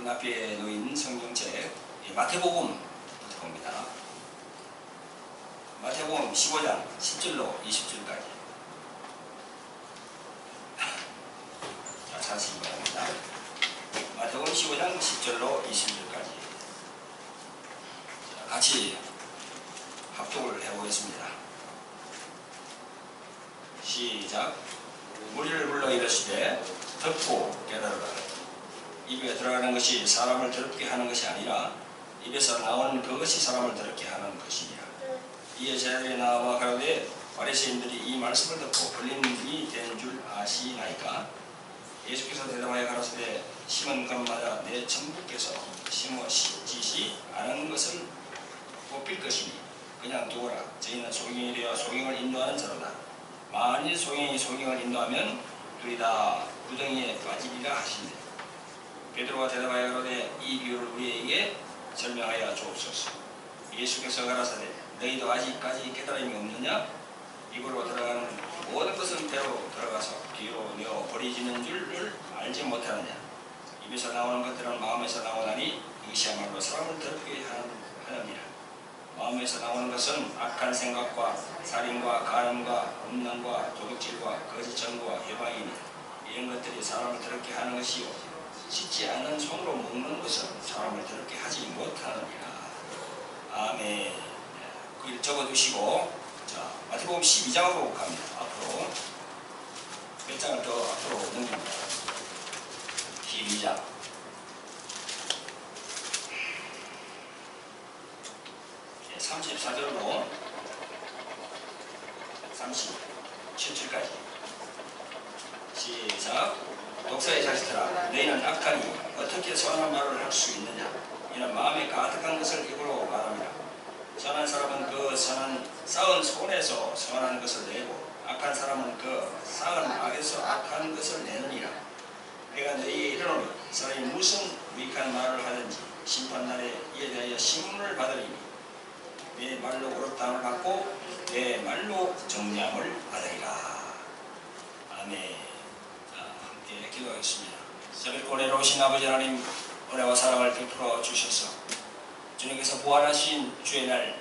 여러분 앞에 놓인 성경책 마태복음부터 봅니다. 마태복음 15장 10절로 20절까지. 자, 자세히 바랍니다. 마태복음 15장 10절로 20절까지. 자, 같이 합독을 해보겠습니다. 시작. 무리를 불러 이르시되 듣고 깨달으라. 입에 들어가는 것이 사람을 더럽게 하는 것이 아니라 입에서 나오는 그것이 사람을 더럽게 하는 것이니라. 이에 제자들이 나와 가로되 바리새인들이 이 말씀을 듣고 걸린 일이 된 줄 아시나이까? 예수께서 대답하여 가라사대 심은 것마다 내 천부께서 심으시지 않은 것을 뽑힐 것이니 그냥 두어라. 저희는 소경이 되어 소경을 인도하는 자로다. 만일 소경이 소경을 인도하면 둘이 다 구덩이에 빠지리라 하시니 베드로가 대답하여 가로되 이 비유를 우리에게 설명하여 주옵소서. 예수께서 가라사대 너희도 아직까지 깨달음이 없느냐? 입으로 들어가는 모든 것은 배로 들어가서 뒤로 내어 버리지는 줄을 알지 못하느냐? 입에서 나오는 것들은 마음에서 나오나니 이것이야말로 사람을 더럽게 하느니라. 마음에서 나오는 것은 악한 생각과 살인과 간음과 음란과 도둑질과 거짓 전과 해방이니 이런 것들이 사람을 더럽게 하는 것이요 씻지 않은 손으로 먹는 것은 사람을 더럽게 하지 못하느니라. 아멘. 그 적어두시고, 자, 마태복음 12장으로 갑니다. 앞으로 몇 장을 더 앞으로 넘깁니다. 12장. 34절로 37절까지. 시작. 독사의 자식들아, 너희는 악하니 어떻게 선한 말을 할 수 있느냐? 이는 마음에 가득한 것을 입으로 말합니다. 선한 사람은 그 쌓은 손에서 선한 것을 내고 악한 사람은 그 쌓은 악에서 악한 것을 내느니라. 내가 너희에게 이르노니 사람이 무슨 유익한 말을 하든지 심판날에 이에 대하여 심문을 받으리니 내 말로 옳다함을 받고 내 말로 정죄함을 받으리라. 아멘. 기도하겠습니다. 새벽 은혜로 오신 아버지 하나님, 은혜와 사랑을 베풀어 주셔서 주님께서 부활하신 주의 날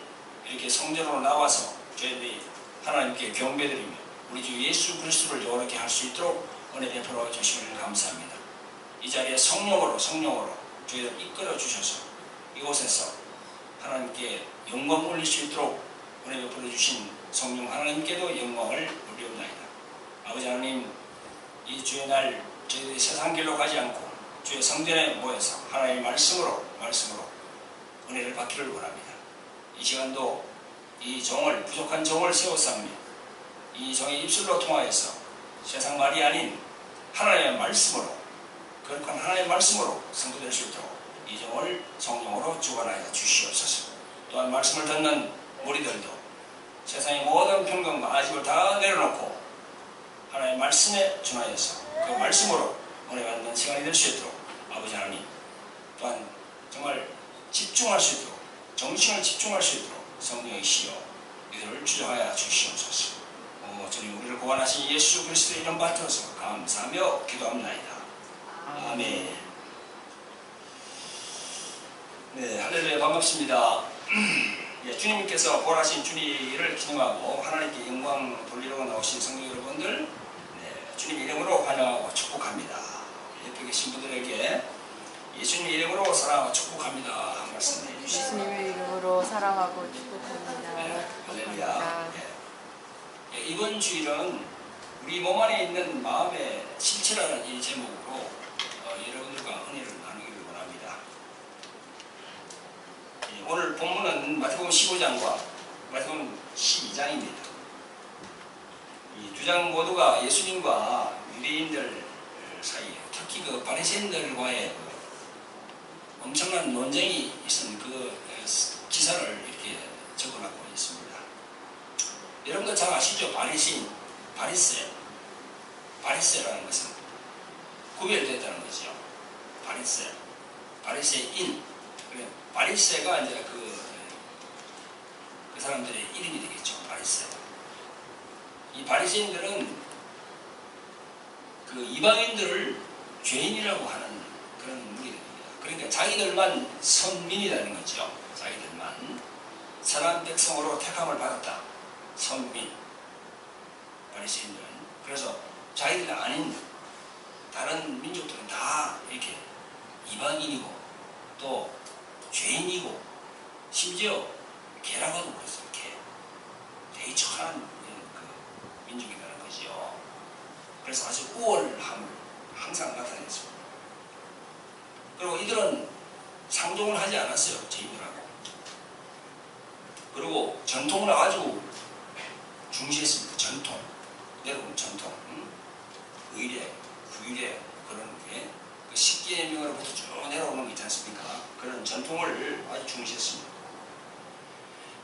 이렇게 성전으로 나와서 저희들이 하나님께 경배드리며 우리 주 예수 그리스도를 영원하게 할 수 있도록 은혜 베풀어 주시길 감사합니다. 이 자리에 성령으로 저희들 이끌어 주셔서 이곳에서 하나님께 영광 올릴 수 있도록 은혜 베풀어 주신 성령 하나님께도 영광을 올리옵나이다. 아버지 하나님, 이 주의 날 저희들이 세상 길로 가지 않고 주의 성전에 모여서 하나님의 말씀으로 은혜를 받기를 원합니다. 이 시간도 이 종을 부족한 종을 세워싸며 이 종의 입술로 통하여서 세상 말이 아닌 하나님의 말씀으로 거룩한 하나님의 말씀으로 성도될 수 있도록 이 종을 성령으로 주관하여 주시옵소서. 또한 말씀을 듣는 무리들도 세상의 모든 편견과 아집을 다 내려놓고 하나님의 말씀에 준하여서 그 말씀으로 은혜 받는 시간이 될 수 있도록 아버지 하나님, 또한 정말 집중할 수 있도록 정신을 집중할 수 있도록 성령의 시여 이들을 주장하여 주시옵소서. 주님, 우리를 구원하신 예수 그리스도의 이름 받들어서 감사하며 기도합나이다. 아멘. 네, 할렐루야. 반갑습니다. 예, 주님께서 부활하신 주님을 기념하고 하나님께 영광 돌리러 나오신 성도 여러분들, 주님 이름으로 환영하고 축복합니다. 옆에 계신 분들에게 예수님 이름으로 사랑하고 축복합니다 한 말씀 해주시죠. 예수님의 이름으로 사랑하고 축복합니다. 네, 할렐루야. 네. 이번 주일은 우리 몸 안에 있는 마음의 실체라는 이 제목으로 여러분들과 은혜를 나누기를 원합니다. 오늘 본문은 마태복음 15장과 마태복음 12장입니다. 이 두 장 모두가 예수님과 유대인들 사이에, 특히 그 바리새인들과의 엄청난 논쟁이 있었던 그 기사를 이렇게 적어놓고 있습니다. 여러분도 잘 아시죠? 바리새라는 것은 구별됐다는 거죠. 바리새인. 바리새가 이제 그 사람들의 이름이 되겠죠. 바리새. 이 바리새인들은 그 이방인들을 죄인이라고 하는 그런 무리들입니다. 그러니까 그러니까 자기들만 선민이라는 거죠. 자기들만 선한 백성으로 택함을 받았다. 선민, 바리새인들은. 그래서 자기들 아닌 다른 민족들은 다 이렇게 이방인이고 또 죄인이고 심지어 개라고도 그랬어요. 개. 되게 천한 그 민족이라는 거지요. 그래서 아주 우월함을 항상 나타냈습니다. 그리고 이들은 상종을 하지 않았어요. 죄인들하고. 그리고 전통을 아주 중시했습니다. 전통. 여러분 전통. 의례, 규례 그런 게 그 십계명으로부터 쭉 내려오는 게 있지 않습니까? 그런 전통을 아주 중시했습니다.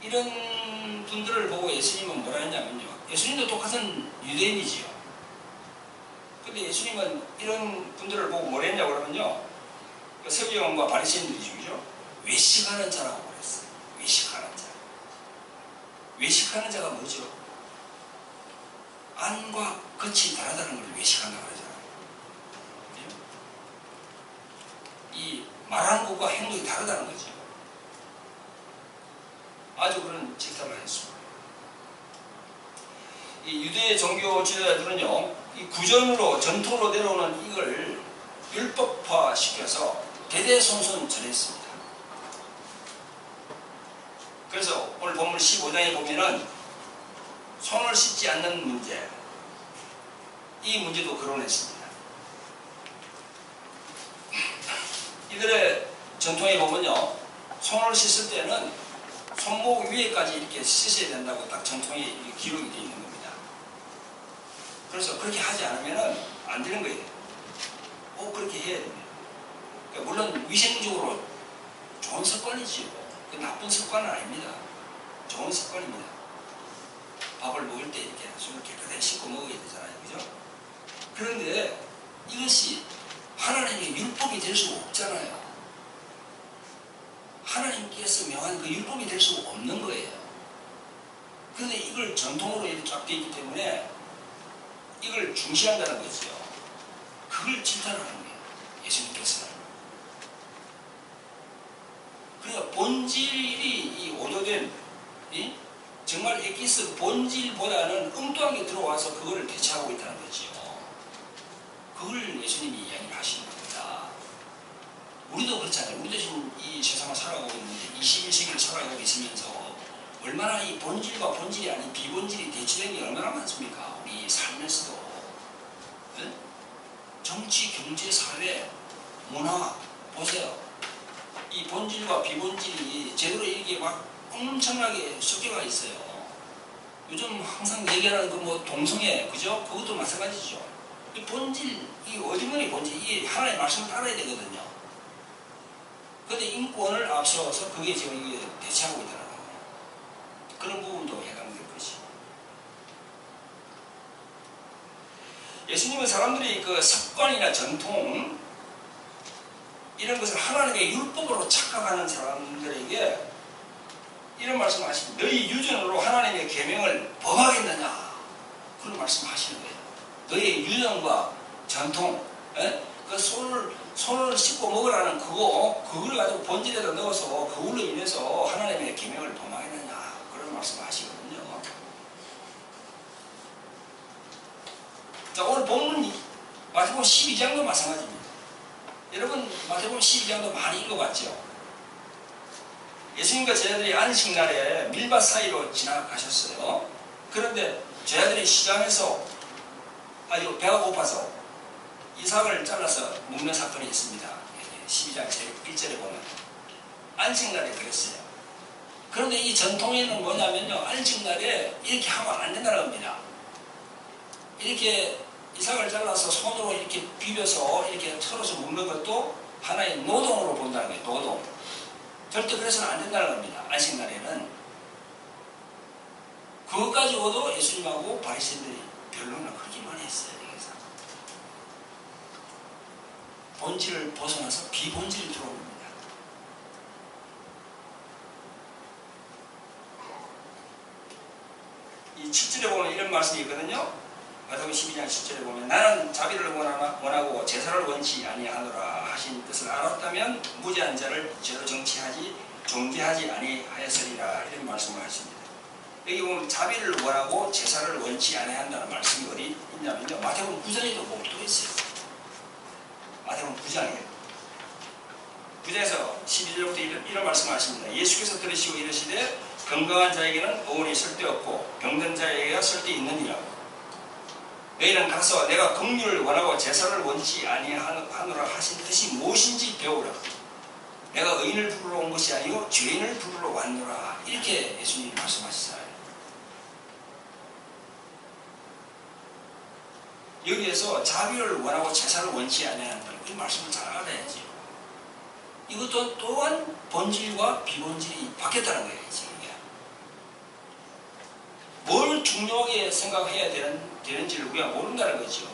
이런 분들을 보고 예수님은 뭐라 했냐면요. 예수님도 똑같은 유대인이지요. 근데 예수님은 이런 분들을 보고 뭐라 했냐고 그러면요. 그 서기관과 바리새인들이죠. 그죠? 외식하는 자라고 그랬어요. 외식하는 자. 외식하는 자가 뭐죠? 안과 겉이 다르다는 걸 외식한다고 그러잖아요. 이 말하는 것과 행동이 다르다는 거죠. 아주 그런 질타를 했습니다. 이 유대 종교 지도자들은요, 이 구전으로 전통으로 내려오는 이걸 율법화 시켜서 대대손손 전했습니다. 그래서 오늘 본문 15장에 보면은 손을 씻지 않는 문제, 이 문제도 거론했습니다. 이들의 전통에 보면요, 손을 씻을 때는 손목 위에까지 이렇게 씻어야 된다고 딱 전통에 기록이 되어 있는 겁니다. 그래서 그렇게 하지 않으면 안 되는 거예요. 꼭 그렇게 해야 됩니다. 그러니까 물론 위생적으로 좋은 습관이지요. 그 나쁜 습관은 아닙니다. 좋은 습관입니다. 밥을 먹을 때 이렇게 손을 깨끗하게 씻고 먹어야 되잖아요. 그죠? 그런데 이것이 하나님의 율법이 될 수가 없잖아요. 하나님께서 명한 그 율법이 될 수가 없는 거예요. 그런데 이걸 전통으로 이렇게 쫙 되어 있기 때문에 이걸 중시한다는 거죠. 그걸 질타하는 거예요. 예수님께서는. 그러니까 본질이 이 오도된 정말 엑기스 본질보다는 엉뚱하게 들어와서 그거를 대체하고 있다는 거죠. 그걸 예수님이 이야기를 하시는 겁니다. 우리도 그렇잖아요. 우리도 지금 이 세상을 살아가고 있는데 21세기를 살아가고 있으면서 얼마나 이 본질과 본질이 아닌 비본질이 대치된 게 얼마나 많습니까? 우리 삶에서도. 네? 정치, 경제, 사회, 문화 보세요. 이 본질과 비본질이 제대로 이게 막 엄청나게 섞여가 있어요. 요즘 항상 얘기하는 그 뭐 동성애, 그죠? 그것도 마찬가지죠. 이 본질, 이 어디문이 본질, 이 하나님의 말씀을 따라야 되거든요. 그런데 인권을 앞세워서 그게 지금 이게 대체하고 있다는 거예요. 그런 부분도 해당될 것이. 예수님은 사람들이 그 습관이나 전통, 이런 것을 하나님의 율법으로 착각하는 사람들에게 이런 말씀을 하십니다. 너희 유전으로 하나님의 계명을 범하겠느냐? 그런 말씀을 하시는 거예요. 너희 유전과 전통, 그 손을 씻고 먹으라는 그걸 가지고 본질에다 넣어서 그걸로 인해서 하나님의 계명을 범하겠느냐? 그런 말씀을 하시거든요. 자, 오늘 본문 마태복음 12장도 마찬가지입니다. 여러분 마태복음 12장도 많이 읽어봤죠? 예수님과 제자들이 안식날에 밀밭 사이로 지나가셨어요. 그런데 제자들이 시장에서 아주 배가 고파서 이삭을 잘라서 먹는 사건이 있습니다. 12장 제1절에 보면 안식날에 그랬어요. 그런데 이 전통에는 뭐냐면요, 안식날에 이렇게 하면 안 된다는 겁니다. 이렇게 이삭을 잘라서 손으로 이렇게 비벼서 이렇게 털어서 먹는 것도 하나의 노동으로 본다는 거예요. 노동. 절대 그래서는 안 된다는 겁니다. 안식날에는. 그것 가지고도 예수님하고 바리새인들이 변론을 그렇게 많이 했어요. 여기서. 본질을 벗어나서 비본질이 들어옵니다. 이 7절에 보면 이런 말씀이 있거든요. 마태복음 12장 10절에 보면 나는 자비를 원하고 제사를 원치 아니하노라 하신 뜻을 알았다면 무죄한 자를 죄로 정죄하지 아니하였으리라 이런 말씀을 하십니다. 여기 보면 자비를 원하고 제사를 원치 아니한다는 말씀이 어디 있냐면요. 마태복음 9장에도 보면 또 있어요. 마태복음 9장에 9장에서 11절부터 이런 말씀을 하십니다. 예수께서 들으시고 이르시되 건강한 자에게는 의원이 쓸데없고 병든 자에게가 쓸데있느니라. 너희는 가서 내가 긍휼을 원하고 제사를 원치 아니하노라 하신 뜻이 무엇인지 배우라. 내가 의인을 부르러 온 것이 아니고 죄인을 부르러 왔노라. 이렇게 예수님이 말씀하시잖아요. 여기에서 자비를 원하고 제사를 원치 아니한다는 이 말씀을 잘 알아야지. 이것도 또한 본질과 비본질이 바뀌었다는 거예요. 지금 이게. 뭘 중요하게 생각해야 되는지를 우리가 모른다는 거죠.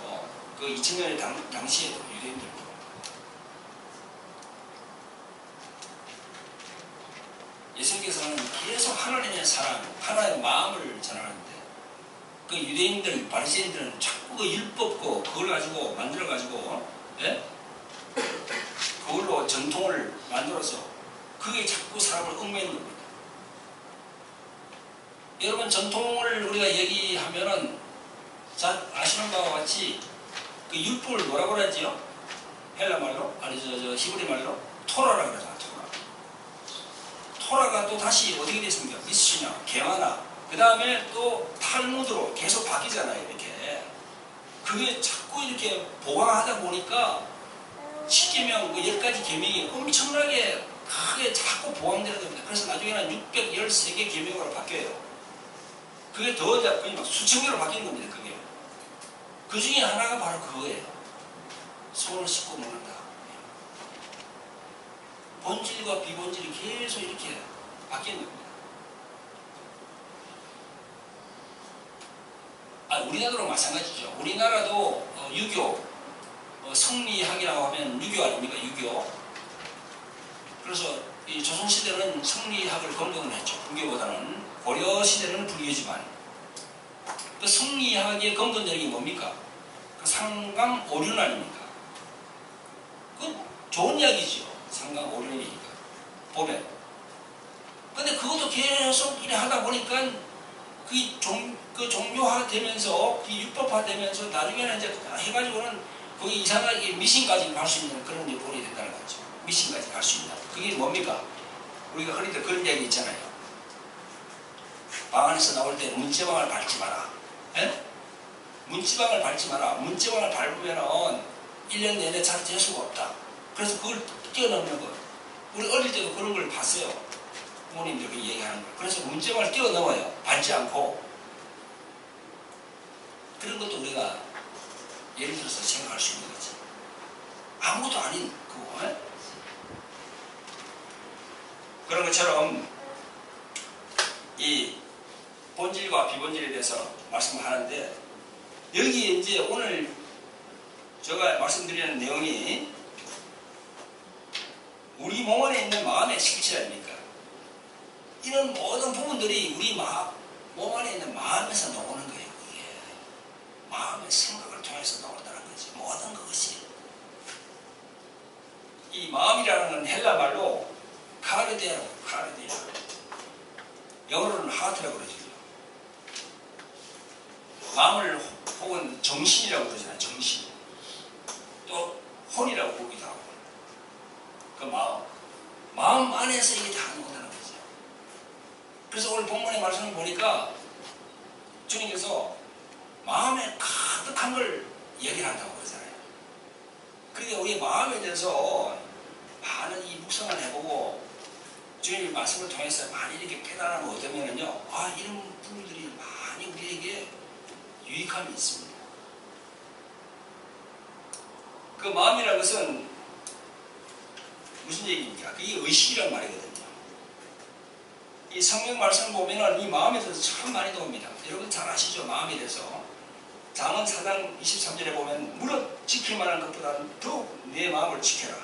그 2000년의 당시에 유대인들도. 예수님께서는 계속 하나님의 사랑, 하나님의 마음을 전하는데 그 유대인들, 바리새인들은 자꾸 그 율법고 그걸 가지고 만들어가지고 그걸로 전통을 만들어서 그게 자꾸 사람을 얽매이는 겁니다. 여러분 전통을 우리가 얘기하면은 자 아시는 바와 같이 그 율법을 뭐라고 그러지요? 헬라 말로? 아니 저 히브리 말로? 토라라고 그러잖아. 토라가 또 다시 어떻게 됐습니까? 미스시나, 게마나, 그 다음에 또 탈무드로 계속 바뀌잖아요. 이렇게. 그게 자꾸 이렇게 보강하다 보니까 10계명, 그 10가지 계명이 엄청나게 크게 자꾸 보강되는 겁니다. 그래서 나중에는 613개 계명으로 바뀌어요. 그게 더 거의 막 수천 개로 바뀌는 겁니다. 그게. 그 중에 하나가 바로 그거예요. 손을 씻고 먹는다. 본질과 비본질이 계속 이렇게 바뀌는 겁니다. 우리나라도 마찬가지죠. 우리나라도 유교, 성리학이라고 하면 유교 아닙니까? 유교. 그래서 이 조선시대는 성리학을 건강을 했죠. 불교보다는. 고려시대는 불교지만. 그 성리학의 근본적인 게 뭡니까? 그 상강 오륜 아닙니까? 그 좋은 이야기죠. 상강 오륜이니까. 보면. 근데 그것도 계속 이래 하다 보니까 그 종교화 되면서, 그 율법화 되면서 나중에는 이제 해가지고는 거기 이상하게 미신까지 갈 수 있는 그런 데 보게 된다는 거죠. 미신까지 갈 수 있는. 그게 뭡니까? 우리가 흔히들 그런 이야기 있잖아요. 방 안에서 나올 때 문제방을 밟지 마라. 에? 문지방을 밟지 마라. 문지방을 밟으면은 1년 내내 잘 재수가 없다. 그래서 그걸 뛰어넘는 거예요. 우리 어릴 때도 그런 걸 봤어요. 부모님들이 얘기하는 거. 그래서 문지방을 뛰어넘어요. 밟지 않고. 그런 것도 우리가 예를 들어서 생각할 수 있는 거지. 아무것도 아닌 그거. 에? 그런 것처럼 이 본질과 비본질에 대해서 말씀을 하는데 여기에 이제 오늘 제가 말씀드리는 내용이 우리 몸 안에 있는 마음의 실체 아닙니까? 이런 모든 부분들이 우리 몸 안에 있는 마음에서 나오는 거예요. 이게 마음의 생각을 통해서 나온다는 거지. 모든 것이 이 마음이라는 건 헬라 말로 카르데아. 영어로는 하트라고 그러죠. 마음을 혹은 정신이라고 그러잖아요. 정신. 또 혼이라고 보기도 하고. 그 마음 안에서 이게 다 나온다는 거죠. 그래서 오늘 본문의 말씀을 보니까 주님께서 마음에 가득한 걸 얘기를 한다고 그러잖아요. 그러니까 우리 마음에 대해서 많은 이 묵상을 해보고 주님의 말씀을 통해서 많이 이렇게 깨달음을 얻으면요, 이런 부분들이 많이 우리에게 유익함이 있습니다. 그 마음이라는 것은 무슨 얘기입니까? 그게 의식이란 말이거든요. 이 성경 말씀을 보면은 이 마음에 대해서 참 많이 나옵니다. 여러분 잘 아시죠? 마음에 대해서. 잠언 4장 23절에 보면 무릇 지킬 만한 것보다는 더욱 내 마음을 지켜라.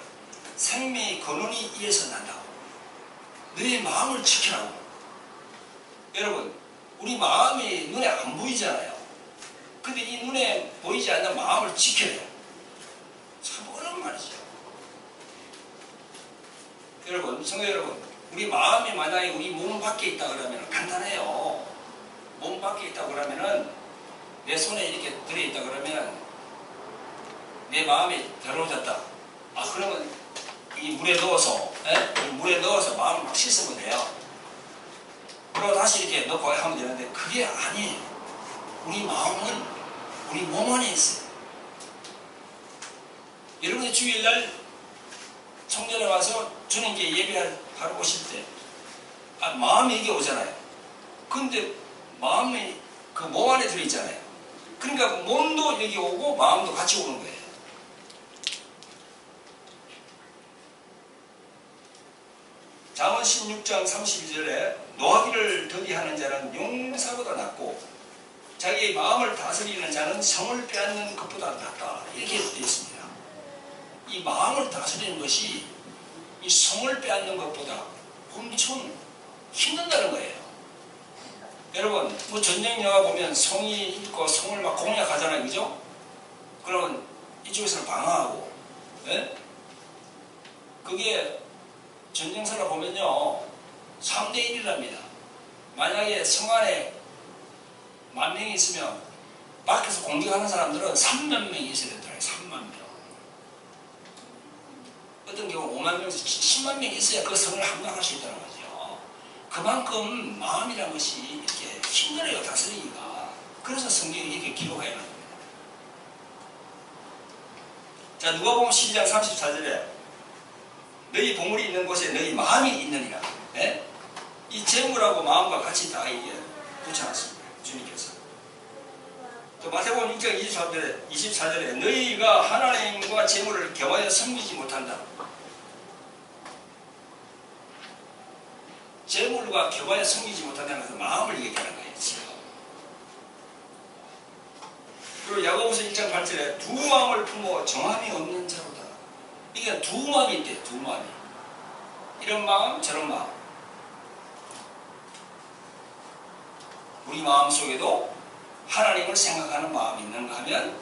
생명의 근원이 이에서 난다고. 너의 마음을 지키라고. 여러분, 우리 마음이 눈에 안 보이잖아요. 근데 이 눈에 보이지 않는 마음을 지켜야 돼요. 참 어려운 말이죠. 여러분, 성도 여러분, 우리 마음이 만약에 우리 몸 밖에 있다 그러면 간단해요. 몸 밖에 있다 그러면은 내 손에 이렇게 들어있다 그러면 내 마음이 더러워졌다. 아, 그러면 이 물에 넣어서, 이 물에 넣어서 마음을 막 씻으면 돼요. 그리고 다시 이렇게 넣고 하면 되는데 그게 아니에요. 우리 마음은 우리 몸 안에 있어요. 여러분이 주일날 성전에 와서 주님께 예배하러 오실 때 마음이 이게 오잖아요. 근데 마음이 그 몸 안에 들어있잖아요. 그러니까 몸도 여기 오고 마음도 같이 오는 거예요. 잠언 16장 32절에 노하기를 더디하는 자는 용사보다 낫고 자기의 마음을 다스리는 자는 성을 빼앗는 것보다 낫다. 이렇게 되어 있습니다. 이 마음을 다스리는 것이 이 성을 빼앗는 것보다 엄청 힘든다는 거예요. 여러분, 뭐 전쟁 영화 보면 성이 있고 성을 막 공략하잖아요. 그죠? 그러면 이쪽에서는 방어하고, 예? 그게 전쟁사를 보면요 3대1이랍니다. 만약에 성 안에 10,000명이 있으면 밖에서 공격하는 사람들은 30,000명이 있어야 된다. 30,000명. 어떤 경우 50,000명에서 100,000명이 있어야 그 성을 함락할 수 있다는 거죠. 그만큼 마음이라는 것이 이렇게 힘들어요, 다스리기가. 그래서 성경이 이렇게 기록해 놨습니다. 자, 누가복음 12장 34절에 너희 보물이 있는 곳에 너희 마음이 있느니라. 예? 이 재물하고 마음과 같이 다 이게 붙여놨습니다. 주님께서. 또 마태복음 6장 24절에 너희가 하나님과 재물을 겸하여 섬기지 못한다. 재물과 겸하여 섬기지 못한다는 것은 마음을 얘기하는 거예요. 그리고 야고보서 1장 8절에 두 마음을 품어 정함이 없는 자로다. 이게 두 마음이 있대요. 두 마음이. 이런 마음 저런 마음. 우리 마음 속에도 하나님을 생각하는 마음이 있는가 하면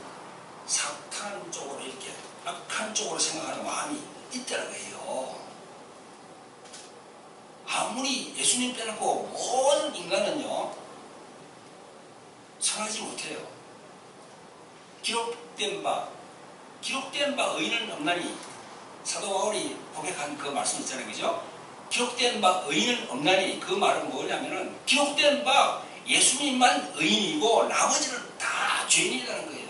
사탄 쪽으로 이렇게 악한 쪽으로 생각하는 마음이 있다는 거예요. 아무리 예수님 빼놓고 모든 인간은요 선하지 못해요. 기록된 바 의인은 없나니 사도 바울이 고백한 그 말씀 있잖아요. 그죠? 기록된 바 의인은 없나니 그 말은 뭐냐면은 기록된 바 예수님만 의인이고 나머지는 다 죄인이라는 거예요.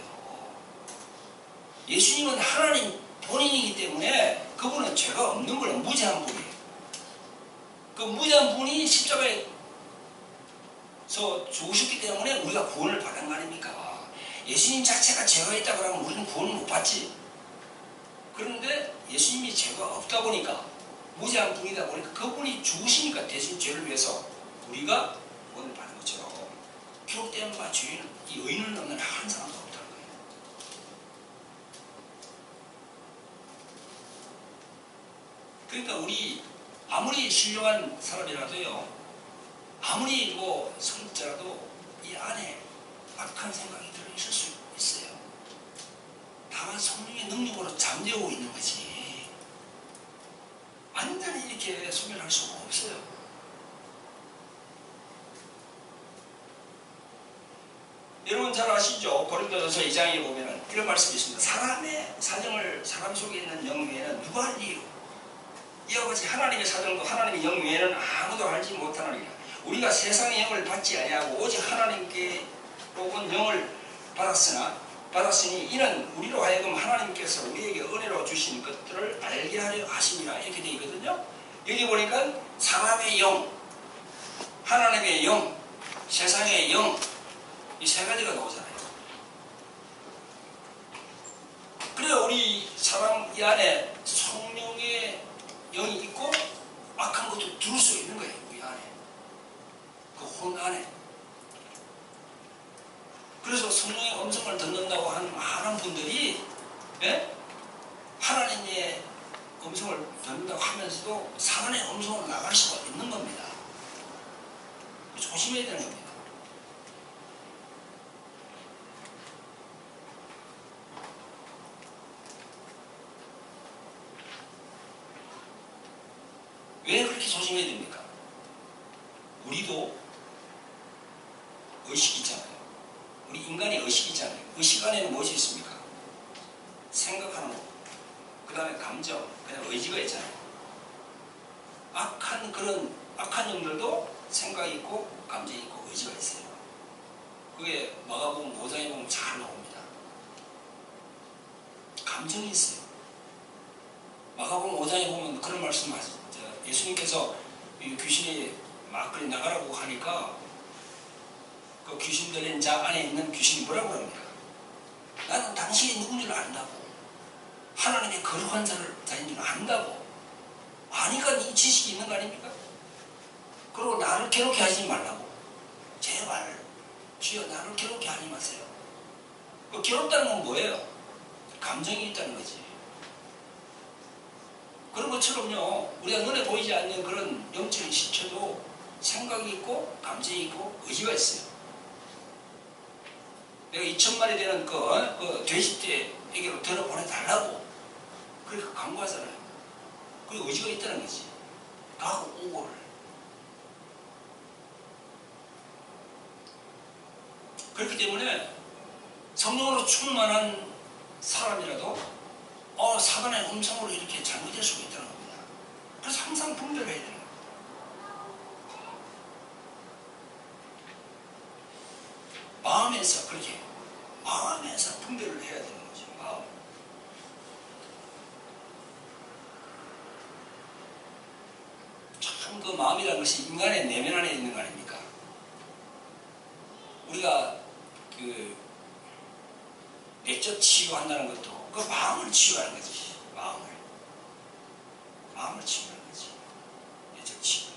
예수님은 하나님 본인이기 때문에 그분은 죄가 없는 거예요. 무죄한 분이에요. 그 무죄한 분이 십자가에서 죽으셨기 때문에 우리가 구원을 받은 거 아닙니까? 예수님 자체가 죄가 있다 그러면 우리는 구원을 못 받지. 그런데 예수님이 죄가 없다 보니까 무죄한 분이다 보니까 그분이 죽으시니까 대신 죄를 위해서 우리가 구원을 받은 것처럼 기록된 바 죄인은 이 의인은 없는 한 사람도 없다는 거예요. 그러니까 우리 아무리 신령한 사람이라도요 아무리 뭐 성자라도 이 안에 악한 생각이 들어있을 수 있어요. 다만 성령의 능력으로 잠재우고 있는 거지 완전히 이렇게 소멸할 수가 없어요. 여러분 잘 아시죠? 고린도전서 2장에 보면 이런 말씀이 있습니다. 사람의 사정을 사람 속에 있는 영 외에는 누가 알리요? 이와 같이 하나님의 사정도 하나님의 영 외에는 아무도 알지 못하느니라. 우리가 세상의 영을 받지 아니하고 오직 하나님께 온 영을 받았으니 이는 우리로 하여금 하나님께서 우리에게 은혜로 주신 것들을 알게 하려 하심이라. 이렇게 되어 있거든요. 여기 보니까 사람의 영, 하나님의 영, 세상의 영, 이 세 가지가 나오잖아요. 그래야 우리 사람 이 안에 성령의 영이 있고 악한 것도 들을 수 있는 거예요. 우리 안에 그 혼 안에. 그래서 성령의 음성을 듣는다고 하는 많은 분들이 하나님의 음성을 듣는다고 하면서도 사단의 음성으로 나갈 수가 있는 겁니다. 조심해야 되는 겁니다. 왜 그렇게 조심해야 됩니까? 우리도 의식이 있잖아요. 우리 인간이 의식이 있잖아요. 의식 안에는 무엇이 있습니까? 생각하는 것, 그 다음에 감정, 그냥 의지가 있잖아요. 악한 영들도 생각이 있고 감정이 있고 의지가 있어요. 그게 마가복음 5장에 보면 잘 나옵니다. 감정이 있어요. 마가복음 5장에 보면 그런 말씀 하시죠. 예수님께서 귀신이 막 그리 나가라고 하니까 그 귀신 들린 자 안에 있는 귀신이 뭐라고 합니까? 나는 당신이 누군 줄 안다고. 하나님의 거룩한 자인 줄 안다고. 아니까 이 지식이 있는 거 아닙니까? 그리고 나를 괴롭게 하지 말라고. 제발 주여 나를 괴롭게 하지 마세요. 그 괴롭다는 건 뭐예요? 감정이 있다는 거지. 그런 것처럼요, 우리가 눈에 보이지 않는 그런 영적인 실체도 생각이 있고 감정이 있고 의지가 있어요. 내가 2,000마리 되는 그 돼지떼에게로 들어보내달라고 그렇게 강구하잖아요. 그리고 의지가 있다는 거지. 각 오고를. 그렇기 때문에 성령으로 충만한 사람이라도 사단의 음성으로 이렇게 잘못될 수가 있다는 겁니다. 그래서 항상 분별해야 되는 겁니다. 마음에서 그렇게 마음에서 분별을 해야 되는 거죠. 마음. 참 그 마음이라는 것이 인간의 내면 안에 있는 거 아닙니까? 우리가 그 내적 치유한다는 것도 그 마음을 치유하는 거지. 마음을 치유하는 거지. 내적 치유.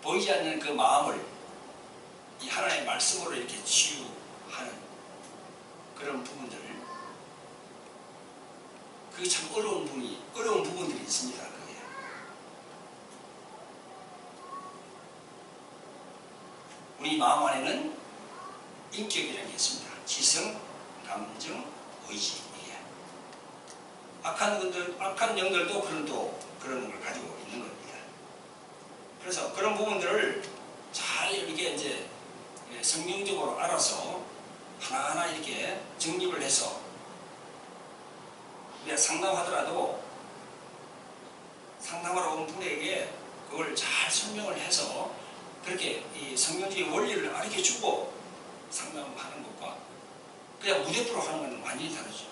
보이지 않는 그 마음을 이 하나의 말씀으로 이렇게 치유하는 그런 부분들, 그게 참 어려운 부분들이 있습니다. 그게. 우리 마음 안에는 인격이라는 게 있습니다. 지성, 감정, 의지. 악한 영들도 그런 걸 가지고 있는 겁니다. 그래서 그런 부분들을 잘 이렇게 이제 성경적으로 알아서 하나하나 이렇게 정립을 해서 우리가 상담하더라도 상담하러 온 분에게 그걸 잘 설명을 해서 그렇게 이 성경적인 원리를 가르쳐주고 상담하는 것과 그냥 무대표로 하는 건 완전히 다르죠.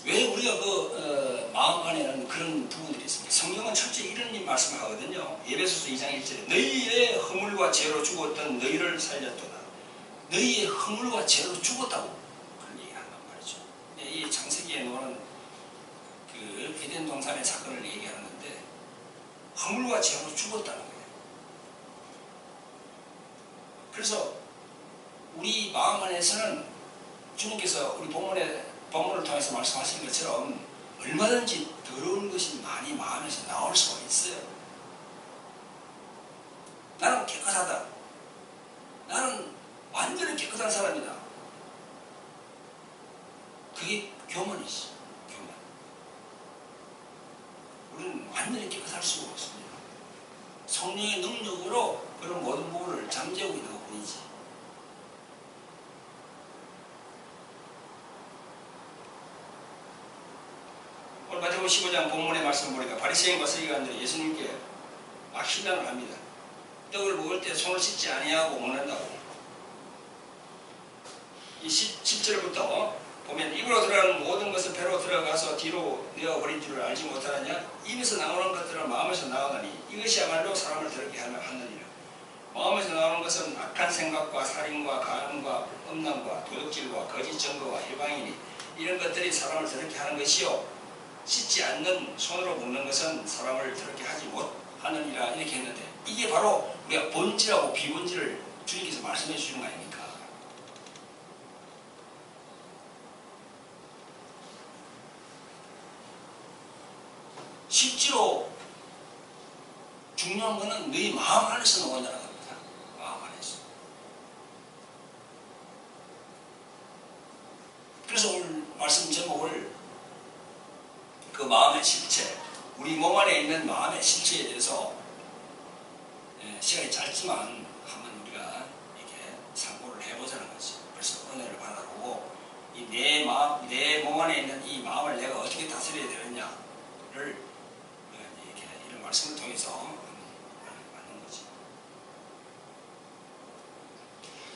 왜 우리가 마음 안에는 그런 부분들이 있습니다. 성경은 철저히 이런 말씀을 하거든요. 에베소서 2장 1절에 너희의 허물과 죄로 죽었던 너희를 살렸도다. 너희의 허물과 죄로 죽었다고 그런 얘기한단 말이죠. 이 창세기에 나오는 그 에덴 동산의 사건을 얘기하는 건데 허물과 죄로 죽었다는 거예요. 그래서 우리 마음 안에서는 주님께서 우리 본문을 통해서 말씀하신 것처럼 얼마든지 더러운 것이 많이 마음에서 나올 수가 있어요. 나는 깨끗하다. 나는 완전히 깨끗한 사람이다. 그게 교만이지. 교만. 우리는 완전히 깨끗할 수가 없습니다. 성령의 능력으로 그런 모든 부분을 잠재우고 있는 것 뿐이지. 오늘 마태복음 15장 본문의 말씀을 보니까 바리새인과 서기관들이 예수님께 막 신앙을 합니다. 떡을 먹을 때 손을 씻지 아니하고 먹는다고. 이 10절부터 보면 입으로 들어가는 모든 것은 배로 들어가서 뒤로 내어버린 줄을 알지 못하느냐? 입에서 나오는 것들은 마음에서 나오나니 이것이야말로 사람을 더럽게 하느니라. 마음에서 나오는 것은 악한 생각과 살인과 간음과 음란과 도둑질과 거짓 증거와 일방이니 이런 것들이 사람을 더럽게 하는 것이요 씻지 않는 손으로 먹는 것은 사람을 더럽게 하지 못하느니라 이렇게 했는데 이게 바로 우리가 본질하고 비본질을 주님께서 말씀해 주시는 거 아닙니까? 실제로 중요한 것은 너희 마음 안에서 나온다는 겁니다. 마음 안에서. 마음의 실체, 우리 몸 안에 있는 마음의 실체에 대해서 시간이 짧지만 한번 우리가 이렇게 상고를 해보자는 거지. 그래서 은혜를 받아보고 내 몸 안에 있는 이 마음을 내가 어떻게 다스려야 되느냐를 이렇게 이런 말씀을 통해서 받는 거지.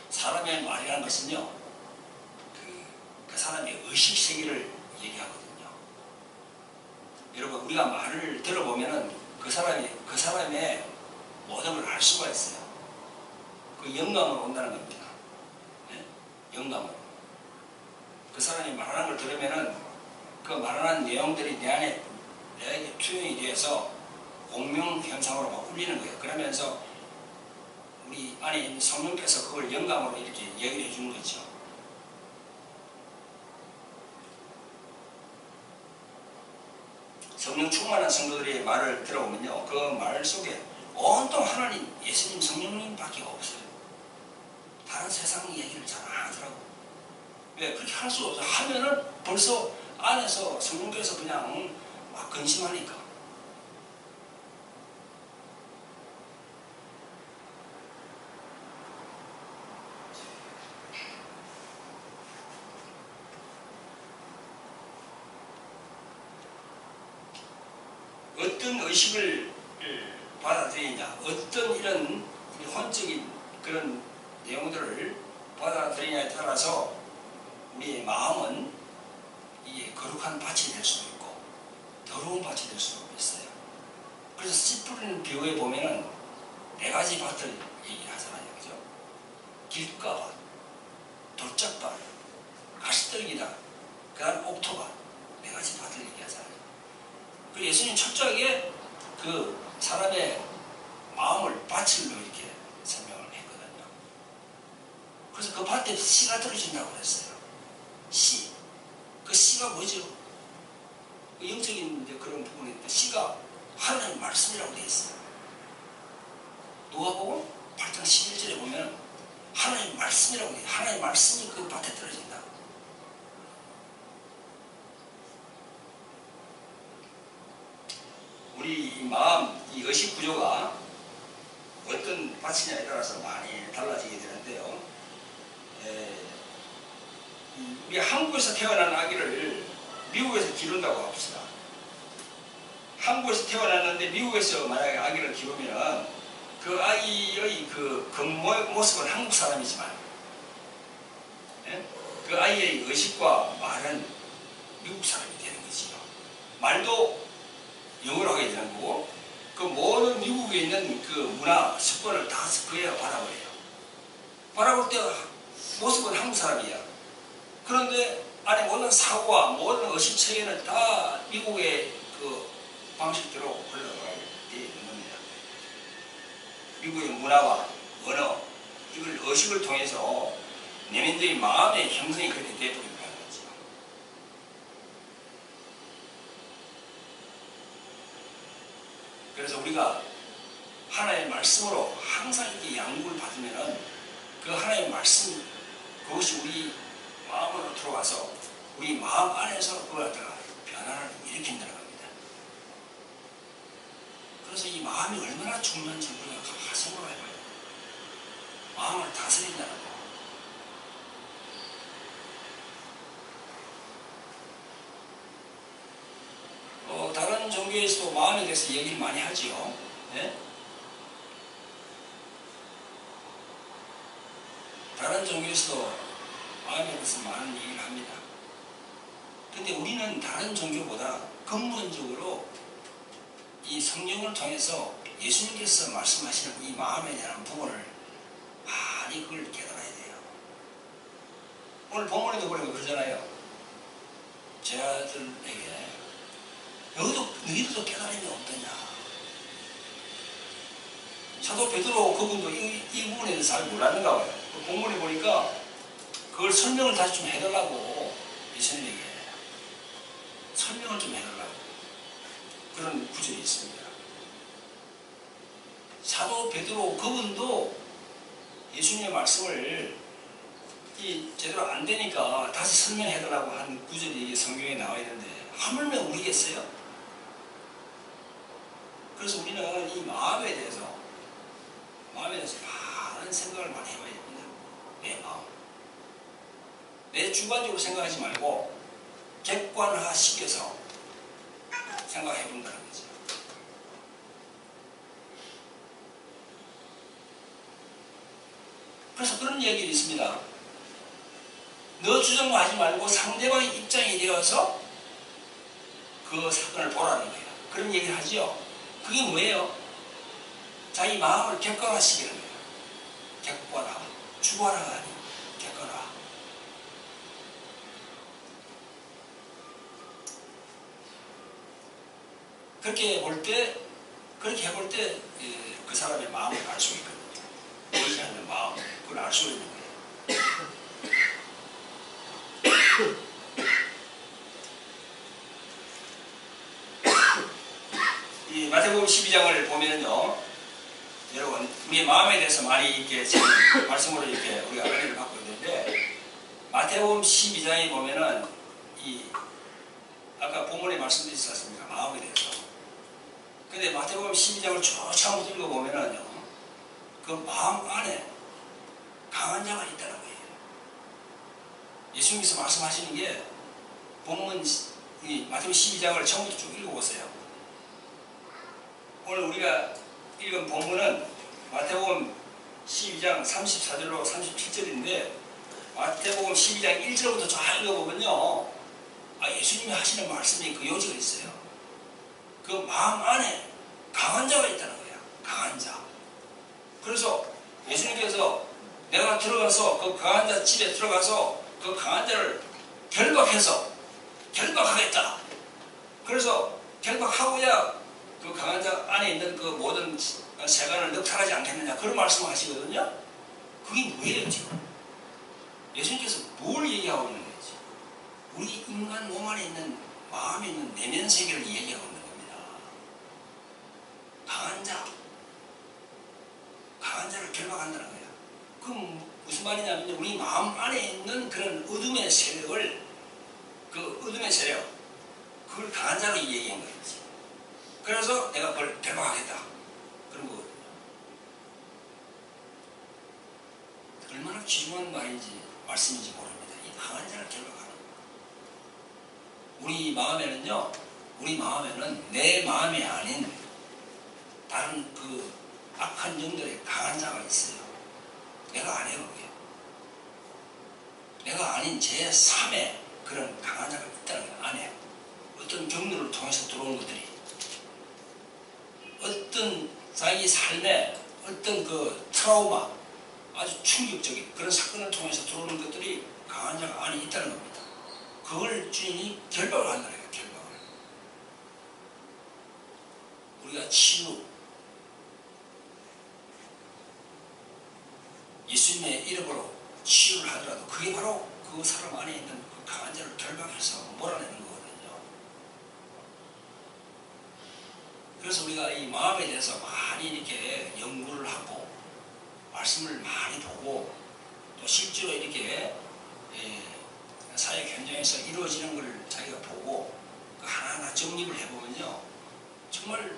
사람의 말이라는 것은요, 그 사람의 의식 세계를 얘기하거든요. 여러분, 우리가 말을 들어보면은 그 사람의 모든 걸 알 수가 있어요. 그 영감으로 온다는 겁니다. 네? 영감으로. 그 사람이 말하는 걸 들으면은 그 말하는 내용들이 내 안에 내게 투영이 되어서 공명현상으로 막 울리는 거예요. 그러면서 우리 안에 있는 성령께서 그걸 영감으로 이렇게 얘기를 해주는 거죠. 성령 충만한 성도들의 말을 들어보면요, 그 말 속에 온통 하나님, 예수님, 성령님밖에 없어요. 다른 세상 얘기를 잘 안 하더라고. 왜? 그렇게 할 수 없어. 하면은 벌써 안에서 성령께서 그냥 막 근심하니까. 어떤 의식을 받아들이냐, 어떤 이런 혼적인 그런 내용들을 받아들이냐에 따라서 우리의 마음은 이게 거룩한 밭이 될 수도 있고 더러운 밭이 될 수도 있어요. 그래서 씨 뿌리는 비유에 보면은 네 가지 밭을 얘기를 하잖아요. 그죠? 길가 밭, 돌짝밭, 가시떨기다, 그 다음 옥토밭, 네 가지 밭을 얘기하잖아요. 그 예수님 철저하게 그 사람의 마음을 밭을로 이렇게 설명을 했거든요. 그래서 그 밭에 씨가 떨어진다고 그랬어요. 씨. 그 씨가 뭐죠? 그 영적인 그런 부분인데 씨가 하나님의 말씀이라고 되어 있어요. 누가복음 8장 11절에 보면 하나님의 말씀이라고 되어 있어요. 하나님의 말씀이 그 밭에 떨어진다. 우리 이 마음, 이 의식 구조가 어떤 밭이냐에 따라서 많이 달라지게 되는데요. 우리 한국에서 태어난 아기를 미국에서 기른다고 합시다. 한국에서 태어났는데 미국에서 만약에 아기를 기르면 그 아이의 그 겉모습은 한국 사람이지만 그 아이의 의식과 말은 미국 사람이 되는 거지요. 말도 영어로 하게 되는 거고 그 모든 미국에 있는 그 문화, 습관을 다 그에 받아버려요. 받아볼 때 모습은 한국 사람이야. 그런데 안에 모든 사고와 모든 의식 체계는 다 미국의 그 방식대로 흘러가게 되어 있는 겁니다. 미국의 문화와 언어, 이걸 의식을 통해서 내면적인 마음의 형성이 그렇게 되어버린다는 거죠. 그래서 우리가 하나님의 말씀으로 항상 이렇게 양육을 받으면은 그 하나님의 말씀, 그것이 우리 마음으로 들어와서 우리 마음 안에서 그걸 갖다가 변화를 일으킨다는 겁니다. 그래서 이 마음이 얼마나 중요한지 우리가 가슴으로 해봐요. 마음을 다스린다는 거. 다른 종교에서도 마음에 대해서 얘기를 많이 하지요. 네? 다른 종교에서도 마음에 대해서 많은 얘기를 합니다. 근데 우리는 다른 종교보다 근본적으로 이 성령을 통해서 예수님께서 말씀하시는 이 마음에 대한 부분을 많이 그걸 깨달아야 돼요. 오늘 본문에도 보니까 그러잖아요. 제 아들에게 너희들도 깨달음이 없더냐. 사도 베드로 그분도 이 부분에 대해서 잘 몰랐는가 봐요. 그 본문에 보니까 그걸 설명을 다시 좀 해달라고 예수님에게 설명을 좀 해달라고 그런 구절이 있습니다. 사도 베드로 그분도 예수님의 말씀을 제대로 안 되니까 다시 설명해달라고 한 구절이 성경에 나와 있는데 하물며 우리겠어요? 그래서 우리는 이 마음에 대해서 많은 생각을 많이 해봐야 됩니다. 내 마음. 내 주관적으로 생각하지 말고 객관화시켜서 생각해 본다는 거죠. 그래서 그런 얘기가 있습니다. 너 주장하지 말고 상대방의 입장이 되어서 그 사건을 보라는 거예요. 그런 얘기를 하죠. 그게 뭐예요? 자기 마음을 객관화시키는 거예요. 객관화. 주관화가 아니고 객관화. 그렇게 해볼 때 그 사람의 마음을 알 수 있거든요. 보이지 않는 마음, 그걸 알 수 있는 거예요. 이 마태복음 12장을 보면요, 여러분 우리의 마음에 대해서 많이 이렇게 말씀으로 이렇게 우리가 은혜를 받고 있는데, 마태복음 12장에 보면은 이 아까 본문에 말씀드렸지 않습니까? 마음에 대해서. 근데 마태복음 12장을 쭉 처음부터 읽어보면은요, 그 마음 안에 강한 자가 있다는 거예요. 예수님께서 말씀하시는 게 본문 이 마태복음 12장을 처음부터 쭉 읽어보세요. 오늘 우리가 읽은 본문은 마태복음 12장 34절로 37절인데, 마태복음 12장 1절부터 쫙 읽어보면요, 예수님이 하시는 말씀이 그 요지가 있어요. 그 마음 안에 강한 자가 있다는 거야. 강한 자. 그래서 예수님께서 내가 들어가서 그 강한 자 집에 들어가서 그 강한 자를 결박하겠다. 그래서 결박하고야 그 강한 자 안에 있는 그 모든 세간을 넉탈하지 않겠느냐, 그런 말씀을 하시거든요. 그게 뭐예요 지금? 예수님께서 뭘 얘기하고 있는 거지? 우리 인간 몸 안에 있는 마음에 있는 내면 세계를 얘기하고 있는 겁니다. 강한 자를 결박한다는 거야. 그럼 무슨 말이냐면 우리 마음 안에 있는 그런 어둠의 세력을, 그걸 강한 자로 얘기한 거였지. 그래서 내가 그걸 결박하겠다, 그런 거거든요. 얼마나 귀중한 말씀인지 모릅니다. 이 강한 자를 결박하는 거. 우리 마음에는 내 마음이 아닌 다른 그 악한 영들의 강한 자가 있어요. 내가 아니에요, 그게. 내가 아닌 제3의 그런 강한 자가 있다는 거 안에. 어떤 경로를 통해서 들어온 것들이, 어떤 자기 삶에 어떤 그 트라우마, 아주 충격적인 그런 사건을 통해서 들어오는 것들이 강한 자가 안에 있다는 겁니다. 그걸 주인이 결박을 한다는 거예요. 결박을. 우리가 치유, 예수님의 이름으로 치유를 하더라도 그게 바로 그 사람 안에 있는 그 강한 자를 결박해서 몰아내는 거거든요. 그래서 우리가 이 마음에 대해서 많이 이렇게 연구를 하고 말씀을 많이 보고 또 실제로 이렇게 사회 현장에서 이루어지는 걸 자기가 보고 그 하나하나 정립을 해보면요, 정말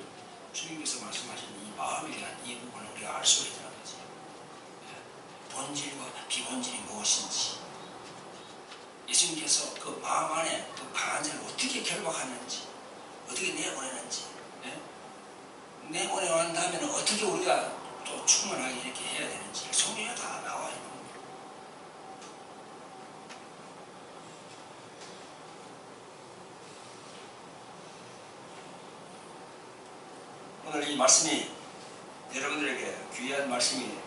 주님께서 말씀하신 이 마음에 대한 이 부분을 우리가 알 수가 있다는 거지. 본질과 비본질이 무엇인지, 예수님께서 그 마음 안에 그 강한 자를 어떻게 결박하는지, 어떻게 내보내는지, 내보내고 난 다음에는 어떻게 우리가 또 충만하게 이렇게 해야 되는지 성경에 다 나와 있는 겁니다. 오늘 이 말씀이 여러분들에게 귀한 말씀이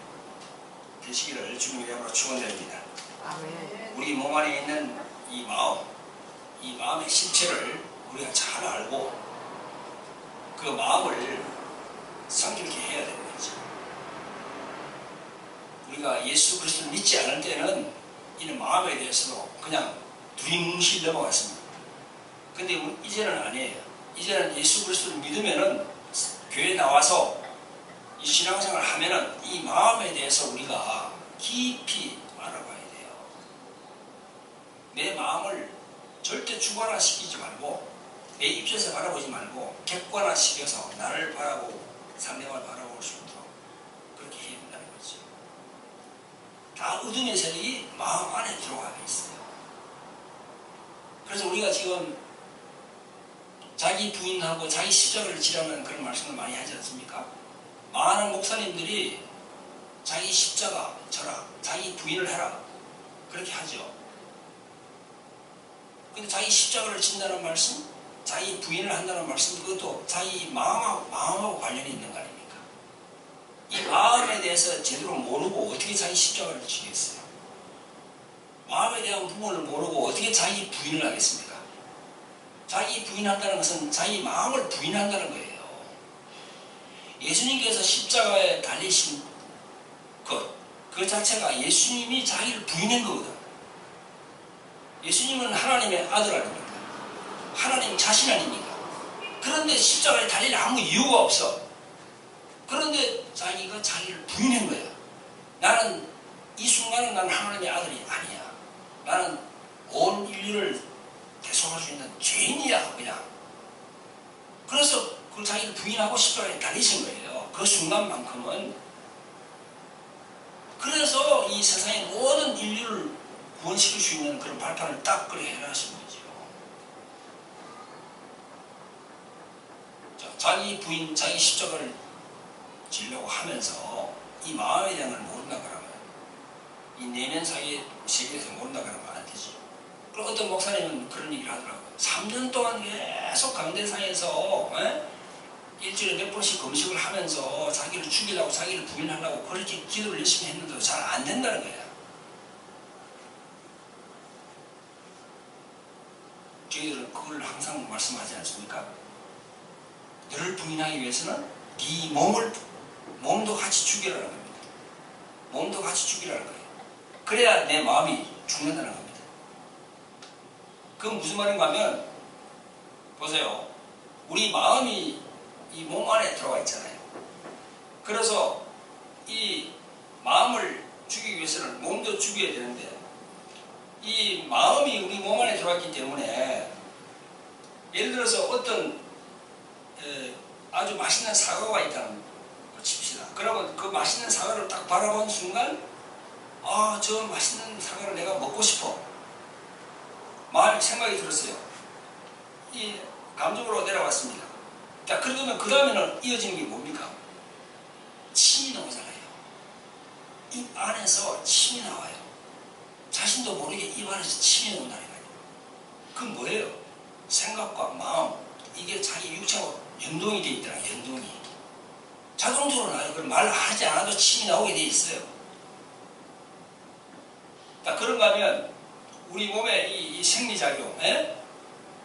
되시기를 주님의 이름으로 축원드립니다. 아멘. 우리 몸 안에 있는 이 마음의 실체를 우리가 잘 알고 그 마음을 성결케 해야 되는 거죠. 우리가 예수 그리스도를 믿지 않을 때는 이런 마음에 대해서도 그냥 두리뭉실 넘어갔습니다. 근데 이제는 아니에요. 이제는 예수 그리스도를 믿으면은 교회에 나와서 이 신앙생활을 하면은 이 마음에 대해서 우리가 깊이 알아봐야 돼요. 내 마음을 절대 주관화시키지 말고 내 입장에서 바라보지 말고 객관 객관화시켜서 나를 바라보고 상대방을 바라볼 수 있도록 그렇게 해야 된다는 거죠. 다 어둠의 세력이 마음 안에 들어가 있어요. 그래서 우리가 지금 자기 부인하고 자기 십자가를 지라는 그런 말씀을 많이 하지 않습니까? 많은 목사님들이 자기 십자가 져라, 자기 부인을 해라 그렇게 하죠. 근데 자기 십자가를 진다는 말씀, 자기 부인을 한다는 말씀, 그것도 자기 마음하고 관련이 있는 거 아닙니까? 이 마음에 대해서 제대로 모르고 어떻게 자기 십자가를 지겠어요? 마음에 대한 부분을 모르고 어떻게 자기 부인을 하겠습니까? 자기 부인한다는 것은 자기 마음을 부인한다는 거예요. 예수님께서 십자가에 달리신 그 자체가 예수님이 자기를 부인한 거거든. 예수님은 하나님의 아들 아닙니까? 하나님 자신 아닙니까? 그런데 십자가에 달릴 아무 이유가 없어. 그런데 자기가 자기를 부인한 거야. 나는 이 순간은 나는 하나님의 아들이 아니야. 나는 온 인류를 대속할 수 있는 죄인이야 그냥. 그래서 그 자기를 부인하고 십자가에 달리신 거예요. 그 순간만큼은. 그래서 이 세상의 모든 인류를 구원시킬 수 있는 그런 발판을 딱 그렇게 해놨신 거죠. 자, 자기 부인, 자기 십자가를 지려고 하면서 이 마음에 대한 걸 모른다 그러면, 이 내면 세계에서 모른다 그러면 안 되지. 그리고 어떤 목사님은 그런 얘기를 하더라고요. 3년 동안 계속 강대상에서 일주일에 몇 번씩 금식을 하면서 자기를 죽이려고 자기를 부인하려고 그렇게 기도를 열심히 했는데도 잘 안 된다는 거야. 저희들은 그걸 항상 말씀하지 않습니까? 너를 부인하기 위해서는 네 몸도 같이 죽이라는 겁니다. 몸도 같이 죽이라는 거예요. 그래야 내 마음이 죽는다는 겁니다. 그건 무슨 말인가 하면, 보세요. 우리 마음이 이 몸 안에 들어가 있잖아요. 그래서 이 마음을 죽이기 위해서는 몸도 죽여야 되는데, 이 마음이 우리 몸 안에 들어왔기 때문에, 예를 들어서 어떤 아주 맛있는 사과가 있다는 걸 칩시다. 그러면 그 맛있는 사과를 딱 바라본 순간, 아, 저 맛있는 사과를 내가 먹고 싶어. 생각이 들었어요. 이 감정으로 내려왔습니다. 자, 그러면 그 다음에는 이어지는 게 뭡니까? 침이 나오잖아요. 입 안에서 침이 나와요. 자신도 모르게 입 안에서 침이 나온다는 거예요. 그건 뭐예요? 생각과 마음, 이게 자기 육체하고 연동이 되어 있더라. 연동이. 자동적으로 나요. 그걸 말하지 않아도 침이 나오게 되어 있어요. 자, 그런가 하면 우리 몸에 이 생리작용,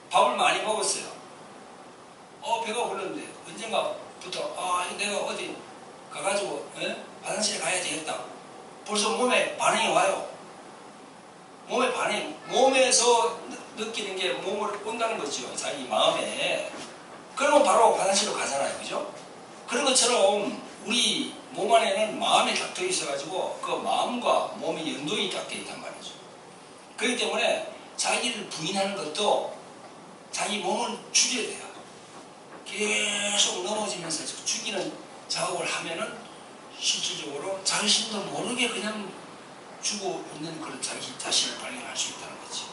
밥을 많이 먹었어요. 배가 불렀는데 언젠가부터 내가 어디 가가지고 화장실에 가야 되겠다. 벌써 몸에 반응이 와요. 몸에서 느끼는 게 몸으로 온다는 거죠. 자기 마음에. 그러면 바로 화장실로 가잖아요. 그죠? 그런 것처럼 우리 몸 안에는 마음이 딱 들어있어가지고 그 마음과 몸의 연동이 딱 되어 있단 말이죠. 그렇기 때문에 자기를 부인하는 것도 자기 몸을 죽여야 돼요. 계속 넘어지면서 죽이는 작업을 하면은 실질적으로 자신도 모르게 그냥 죽어 있는 그런 자기 자신을 발견할 수 있다는 거지.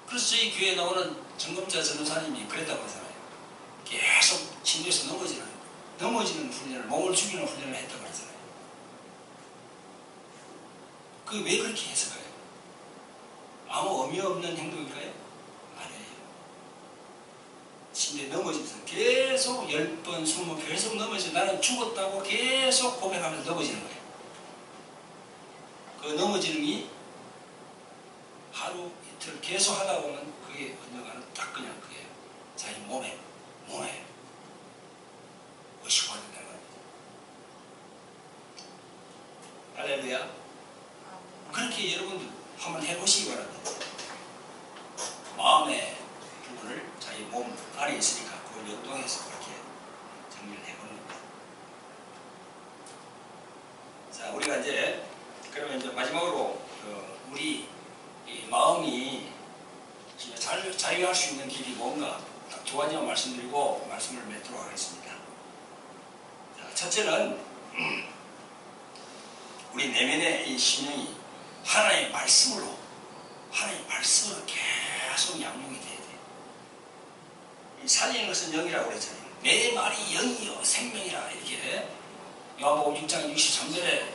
그래서 저희 교회에 나오는 정검자 전도사님이 그랬다고 하잖아요. 계속 침대에서 넘어지는 훈련을, 몸을 죽이는 훈련을 했다고 하잖아요. 그게 왜 그렇게 해석해요? 아무 의미 없는 행동일까요? 아니에요. 침대에 넘어지면서 계속 10번, 20번 계속 넘어지면 나는 죽었다고 계속 고백하면서 넘어지는 거예요. 그 넘어지는 게 하루, 이틀 계속 하다 보면 그게 언젠가는 딱 그냥 그게 자기 몸에 의식화 된다는 겁니다. 할렐루야. 그렇게 여러분들 한번 해보시기 바랍니다. 마음의 부분을 자기 몸 안에 있으니까 그걸 연동해서 그렇게 정리를 해보는 겁니다. 자, 우리가 이제 그러면 이제 마지막으로 우리 이 마음이 자유할 수 있는 길이 뭔가 딱 두 가지만 말씀드리고 말씀을 맺도록 하겠습니다. 자, 첫째는 우리 내면의 이 심령이 하나님의 말씀으로 계속 양육이 돼야 돼요. 이 살리는 것은 영이라고 그랬잖아요. 내 말이 영이요 생명이라 이렇게 요한복음 6장 63절에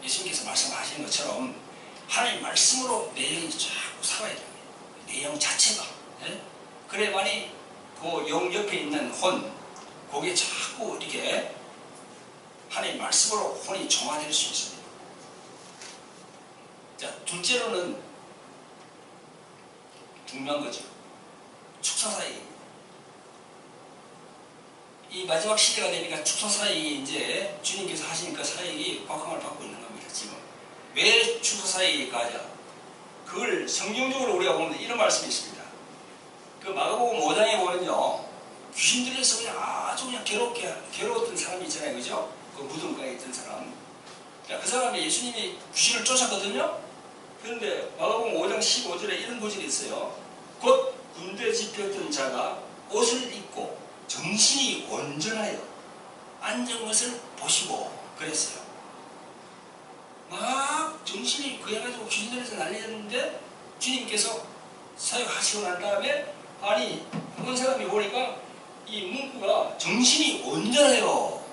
예수님께서 말씀하시는 것처럼 하나님의 말씀으로 내 영이 자꾸 살아야 돼요. 내 영 자체가. 예? 그래야만이 그 영 옆에 있는 혼, 거기에 자꾸 이렇게 하나님의 말씀으로 혼이 정화될 수 있습니다. 자, 둘째로는 중요한 거죠. 축사사역. 이 마지막 시대가 되니까 축사사역이 이제 주님께서 하시니까 사역이 곽황을 받고 있는 겁니다. 지금 왜 축사사역이 가자? 그걸 성경적으로 우리가 보면 이런 말씀이 있습니다. 그 마가복음 5장에 보면요, 귀신 들려서 그냥 아주 그냥 괴로웠던 사람이 있잖아요, 그죠? 그 무덤가에 있던 사람. 그 사람이 예수님이 귀신을 쫓았거든요. 그런데 마가복음 5장 15절에 이런 구절이 있어요. 곧 군대 집혔던 자가 옷을 입고 정신이 온전하여 앉은 것을 보시고 그랬어요. 막 정신이 그래가지고 귀신들에서 난리였는데 주님께서 사역하시고 난 다음에 아니 한 사람이 보니까 이 문구가 정신이 온전해요.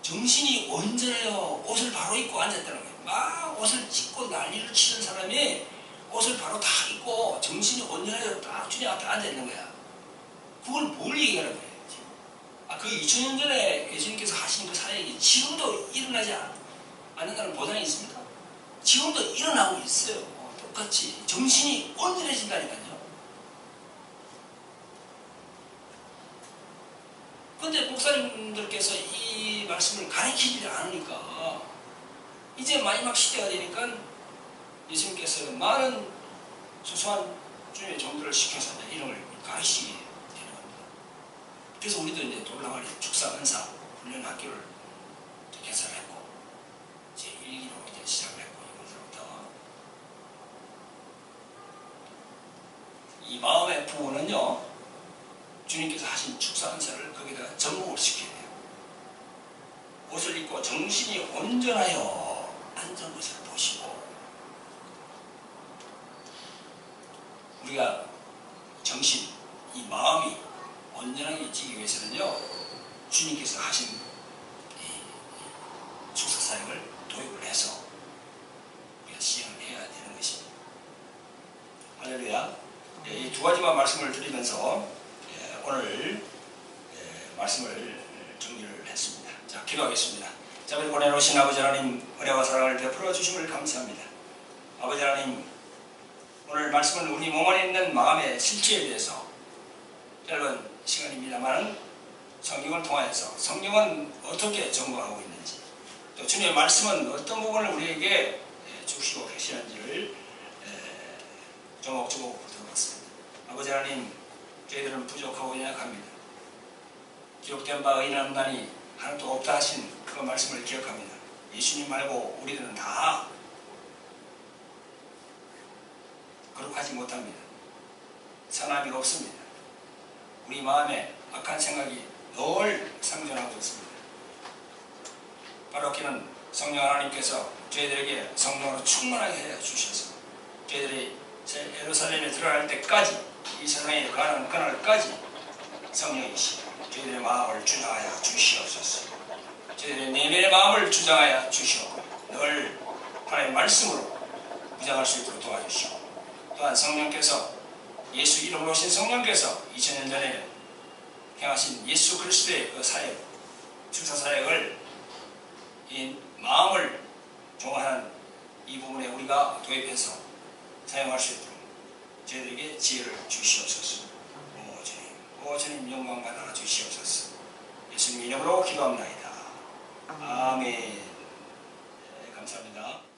정신이 온전해요. 옷을 바로 입고 앉았다는 거예요. 막 옷을 찢고 난리를 치는 사람이 옷을 바로 다 입고 정신이 온전해요. 딱 주님 앞에 앉아있는 거야. 그걸 뭘 얘기하는 거예요? 그 2000년 전에 예수님께서 하신 그 사역이 지금도 일어나지 않는다는 보장이 있습니다. 지금도 일어나고 있어요. 똑같이 정신이 온전해진다니까요. 근데 목사님들께서 이 말씀을 가르치지 않으니까 이제 마지막 시대가 되니까 예수님께서 많은 소소한 주님의 종들을 시켜서 이름을 가르치게 되는 겁니다. 그래서 우리도 이제 돌라마리 축사 은사 훈련 학교를 개설했고 제1기로 이제 시작을 했고 이것으로부터 이 마음의 부분은요, 주님께서 하신 축사 은사를 거기다가 접목을 시켜야 돼요. 옷을 입고 정신이 온전하여 앉은 것을 보시고, 우리가 정신, 이 마음이 온전하게 있기 위해서는요, 주님께서 하신 이 축사 사역을 도입을 해서 우리가 시행을 해야 되는 것입니다. 할렐루야. 이 두 가지만 말씀을 드리면서 오늘 말씀을 정리를 했습니다. 자, 기도하겠습니다. 자, 우리 보내놓으신 아버지 하나님, 은혜와 사랑을 베풀어 주심을 감사합니다. 아버지 하나님, 오늘 말씀은 우리 몸 안에 있는 마음의 실체에 대해서 짧은 시간입니다만 성경을 통하여서 성경은 어떻게 정보하고 있는지, 또 주님의 말씀은 어떤 부분을 우리에게 주시고 계시는지를 조목조목 들어봤습니다. 아버지 하나님, 저희들은 부족하고 연약합니다. 기록된 바 의인한 자니 하나도 없다 하신 그 말씀을 기억합니다. 예수님 말고 우리들은 다 거룩하지 못합니다. 선함이 없습니다. 우리 마음에 악한 생각이 늘 상존하고 있습니다. 바로기는 성령 하나님께서 저희들에게 성령으로 충만하게 해 주셔서 저희들이 예루살렘에 들어갈 때까지, 이 세상에 가는 그날까지 성령이시 저희들의 마음을 주장하여 주시옵소서. 저희들의 내면의 마음을 주장하여 주시옵고 늘 하나님의 말씀으로 무장할 수 있도록 도와주시고, 또한 성령께서, 예수 이름으로 오신 성령께서 2000년 전에 행하신 예수 그리스도의 그 사역, 축사 사역을 이 마음을 종하는 이 부분에 우리가 도입해서 사용할 수 있도록 저희들에게 지혜를 주시옵소서. 오 주님 영광 받아 주시옵소서. 예수님 이름으로 기도합니다. 아멘. 네, 감사합니다.